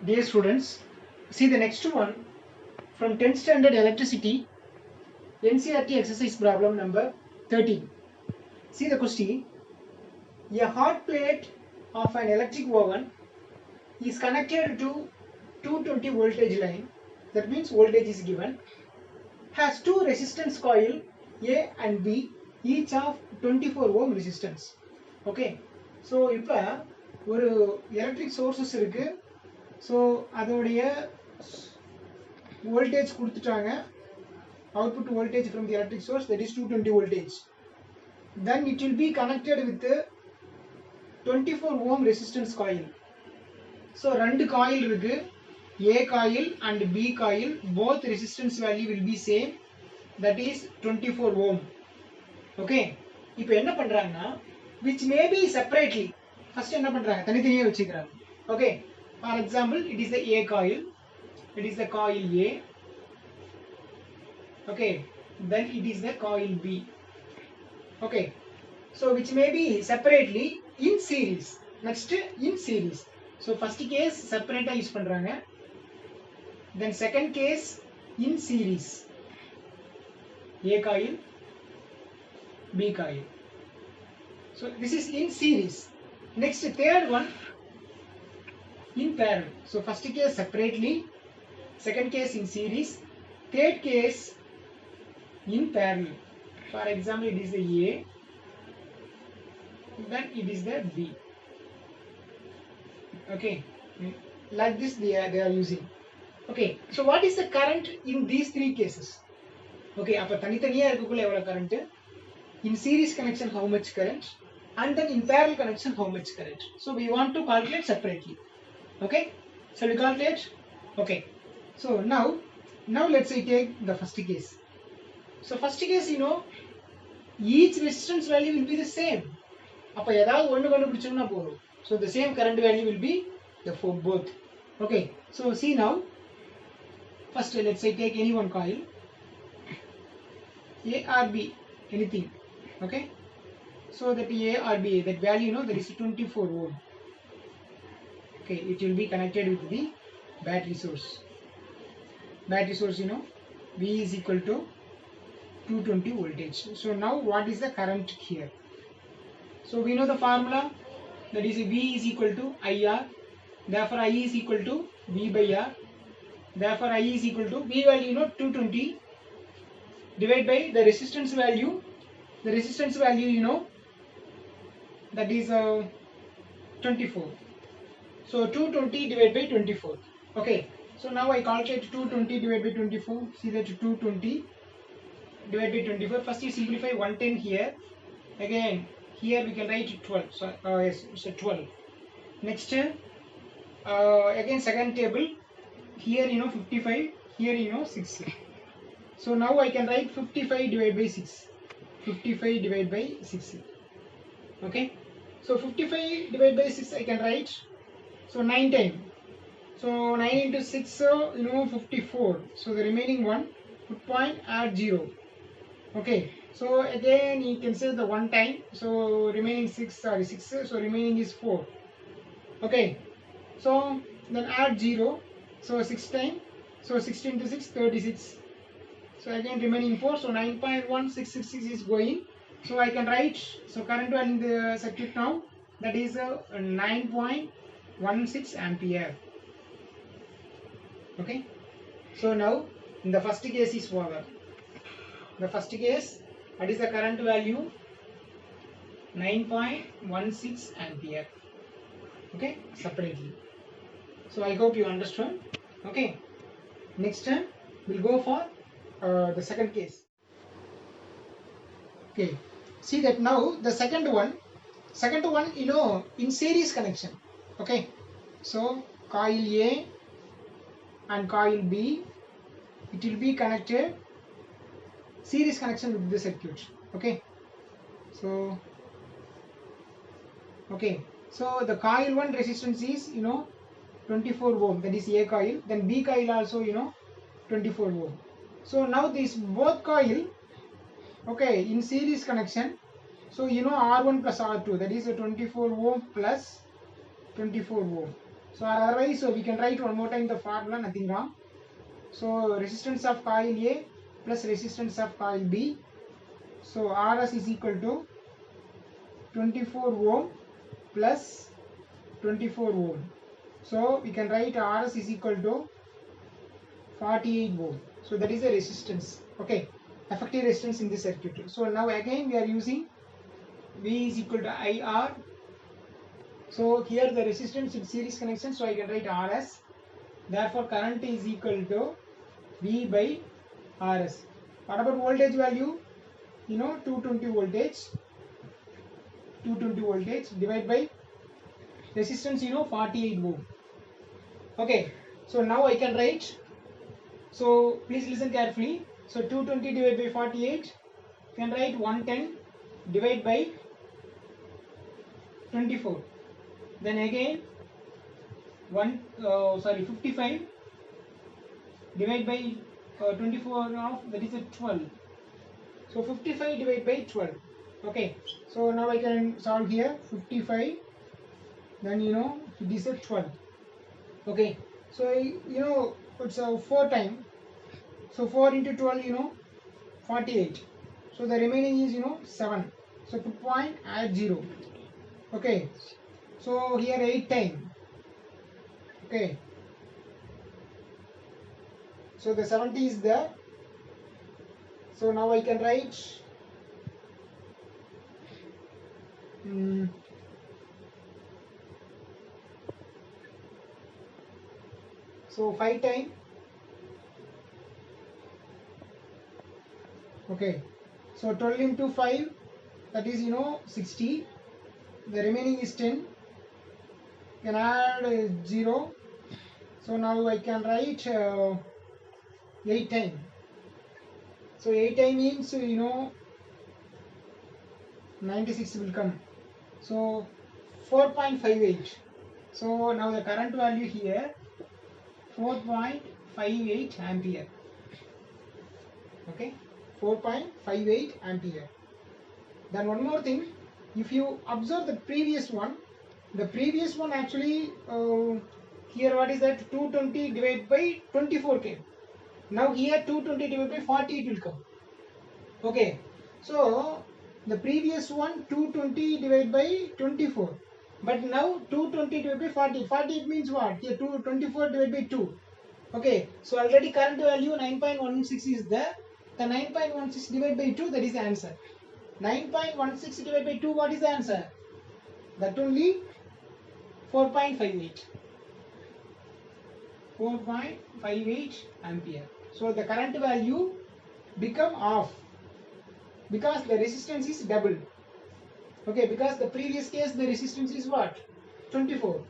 Dear students, see the next one from 10th standard electricity, NCERT exercise problem number 13. See the question. A hot plate of an electric oven is connected to 220 voltage line, that means voltage is given, has two resistance coil A and B, each of 24 ohm resistance. Okay, so இப்போ ஒரு electric sources இருக்கு. So அதோடைய voltage கொடுத்துட்டாங்க, output voltage from the electric source, that is 220 voltage. Then it will be connected with the 24 ohm resistance coil. So ரெண்டு coil இருக்கு, A coil and B coil, both resistance value will be same, that is 24 ohm. Okay, இப்போ என்ன பண்றாங்கன்னா which may be separately, first என்ன பண்றாங்க தனித்தனியா வச்சுக்கிறாங்க. Okay, for example it is the A coil, it is the coil A. Okay, then it is the coil B. Okay, so which may be separately in series. Next in series. So first case separate use பண்றாங்க, then second case in series, A coil, B coil. So this is in series. Next third one in parallel. So first case separately, second case in series, third case in parallel. For example it is the A, then it is the B. Okay, like this they are using. Okay, so what is the current in these three cases? Okay, அப்ப தனித்தனியா இருக்கக்குள்ள எவ்வளவு current, in series connection how much current, and then in parallel connection how much current. So we want to calculate separately. Okay, so we calculate. Okay, so now let's say take the first case. So first case, you know, each resistance value will be the same. அப்ப ஏதாவது ஒன்னு கண்டுபிடிச்சோம்னா போதும். So the same current value will be for both. Okay, so see now, first let's say take any one coil, A or B, anything. Okay, so that A or B, that value, you know, there is 24 ohm. Okay, it will be connected with the battery source. Battery source, you know, V is equal to 220 voltage. So now what is the current here? So we know the formula, that is V is equal to IR. Therefore I is equal to V by R. Therefore I is equal to V value, you know, 220 divided by the resistance value. The resistance value, you know, that is 24. So 220 divided by 24. Okay, so now I calculate 220 divided by 24. See that 220 divided by 24. First you simplify 110 here. Again here we can write 12. So yes, so 12. Next again second table, here you know 55, here you know 6. So now I can write 55 divided by 6. 55 divided by 6. Okay, so 55 divided by 6 I can write, so 9 times. So 9 into 6, you know, 54. So the remaining one, put point, add 0. Okay, so again you can say the one time. So remaining 6, so remaining is 4. Okay, so then add 0. So 6 times. So 16 into 6, 36. So again remaining 4. So 9.1666 is going. So I can write, so current one in the circuit now, that is 9.16 ampere. Okay, so now in the first case is over. The first case, what is the current value? 9.16 ampere. Okay, separately. So I hope you understand. Okay, next time we'll go for the second case. Okay, see that now the second one, you know, in series connection. Okay, so coil A and coil B, it will be connected series connection with the circuit. Okay, so okay, so the coil 1 resistance is, you know, 24 ohm, that is A coil. Then B coil also, you know, 24 ohm. So now this both coil, okay, in series connection. So you know R1 plus R2, that is a 24 ohm plus 24 ohm. So otherwise, so we can write one more time the formula, nothing wrong. So resistance of coil A plus resistance of coil B. So Rs is equal to 24 ohm plus 24 ohm. So we can write Rs is equal to 48 ohm. So that is the resistance. Okay, effective resistance in this circuit. So now again we are using V is equal to IR. So here the resistance in series connection. So I can write Rs. Therefore current is equal to V by Rs. What about voltage value? You know, 220 voltage. 220 voltage divided by resistance, you know, 48 ohm. Okay, so now I can write. So please listen carefully. So 220 divided by 48, can write 110 divided by 24. Then again 55 divided by 24 of, that is a 12. So 55 divided by 12. Okay, so now I can solve here 55. Then you know it is a 12. Okay, so you know it's a 4 time. So 4 into 12, you know, 48. So the remaining is, you know, 7. So put point, add 0. Okay, so here 8 time. Okay, so the 70 is there. So now I can write so 5 time. Okay, so 12 into 5, that is, you know, 60. The remaining is 10. Can add 0. So now I can write 8 time. So 8 time means, you know, 96 will come. So 4.58. So now the current value here 4.58 ampere. Okay, 4.58 ampere. Then one more thing, if you observe the previous one actually here what is that, 220 divided by 24 came. Now here 220 divided by 40 it will come. Okay, so the previous one 220 divided by 24, but now 220 divided by 40. 40 it means what? Here 224 divided by 2. Okay, so already current value 9.16 is there. The 9.16 divided by 2, that is the answer. 9.16 divided by 2, what is the answer? That only 4.58. 4.58 ampere. So the current value become off because the resistance is double. Okay, because the previous case the resistance is what? 24.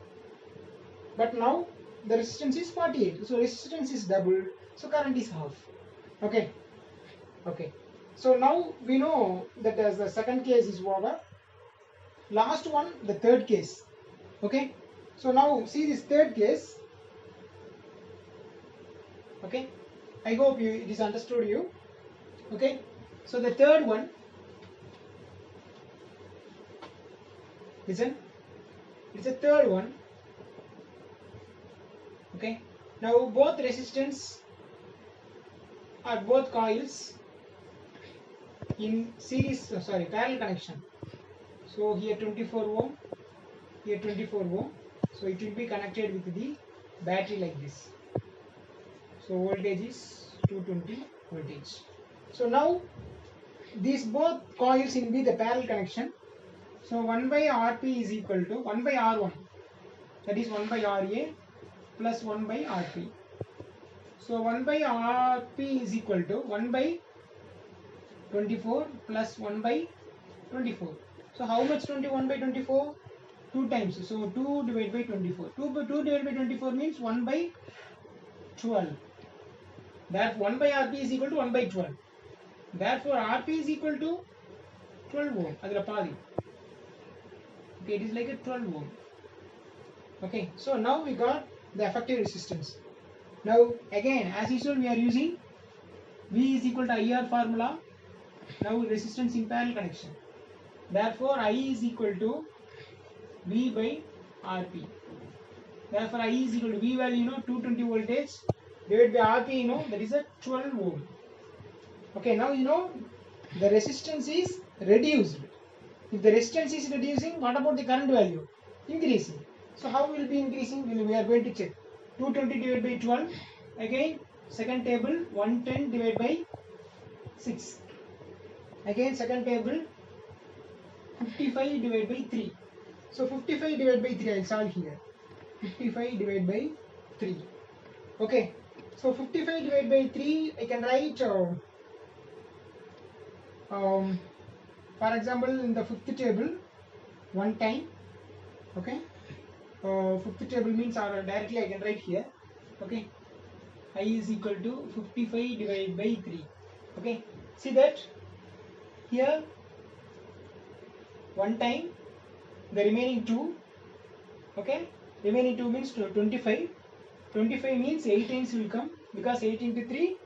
But now the resistance is 48. So resistance is double. So current is half. Okay. Okay. So now we know that as the second case is over. Last one, the third case. Okay. So now see this third case. Okay. I hope it is understood you. Okay. So the third one. Listen. It's a third one. Okay. Now both resistance are both coils in series, parallel connection. So here 24 ohm, here 24 ohm. So it will be connected with the battery like this. So voltage is 220 voltage. So now these both coils will be the parallel connection. So 1 by Rp is equal to 1 by R1. That is 1 by Ra plus 1 by Rp. So 1 by Rp is equal to 1 by 24 plus 1 by 24. So how much 21 by 24? 2 times. So 2 divided by 24. 2 divided by 24 means 1 by 12. That 1 by Rp is equal to 1 by 12. Therefore Rp is equal to 12 ohm. Okay, it is like a 12 ohm. Okay, so now we got the effective resistance. Now again, as usual, we are using V is equal to IR formula. Now resistance in parallel connection. Therefore I is equal to V by Rp. Therefore I is equal to V value 220 voltage divided by RP that is a 12 ohm. Okay, now the resistance is reduced. If the resistance is reducing, what about the current value? Increasing. So how will be increasing? We are going to check. 220 divided by 12. Again, second table 110 divided by 6. Again, second table 55 divided by 3. So 55 divided by 3 I will solve here. 55 divided by 3. Okay. So 55 divided by 3 I can write for example in the fifth table one time. Okay. Fifth table means directly I can write here. Okay. I is equal to 55 divided by 3. Okay. See that here one time the remaining 2. Okay. Remaining 2 means 25. 25 means 8 times will come because 8 into 3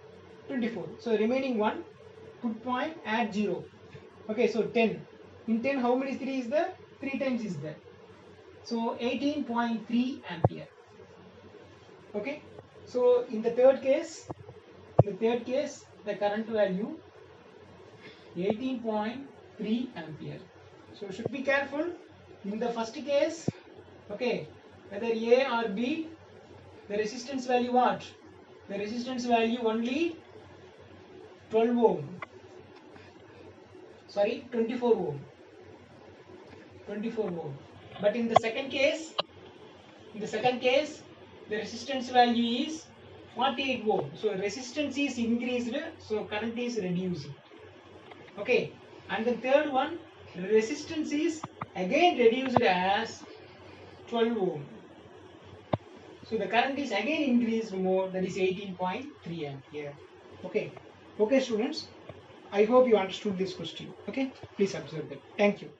24. So remaining 1 put point add 0. Okay, so 10. In 10 how many 3 is there? 3 times is there. So 18.3 ampere. Okay. So in the third case the current value 18.3 ampere. So should be careful in the first case. Okay, whether A or B, the resistance value what? The resistance value only 12 ohm. Sorry, 24 ohm. 24 ohm. But in the second case, the resistance value is 48 ohm. So resistance is increased, so current is reduced. Okay. And the third one, resistance is again reduced as 12 ohm. So the current is again increased more, that is 18.3 ampere. Okay. Okay, students. I hope you understood this question. Okay. Please observe that. Thank you.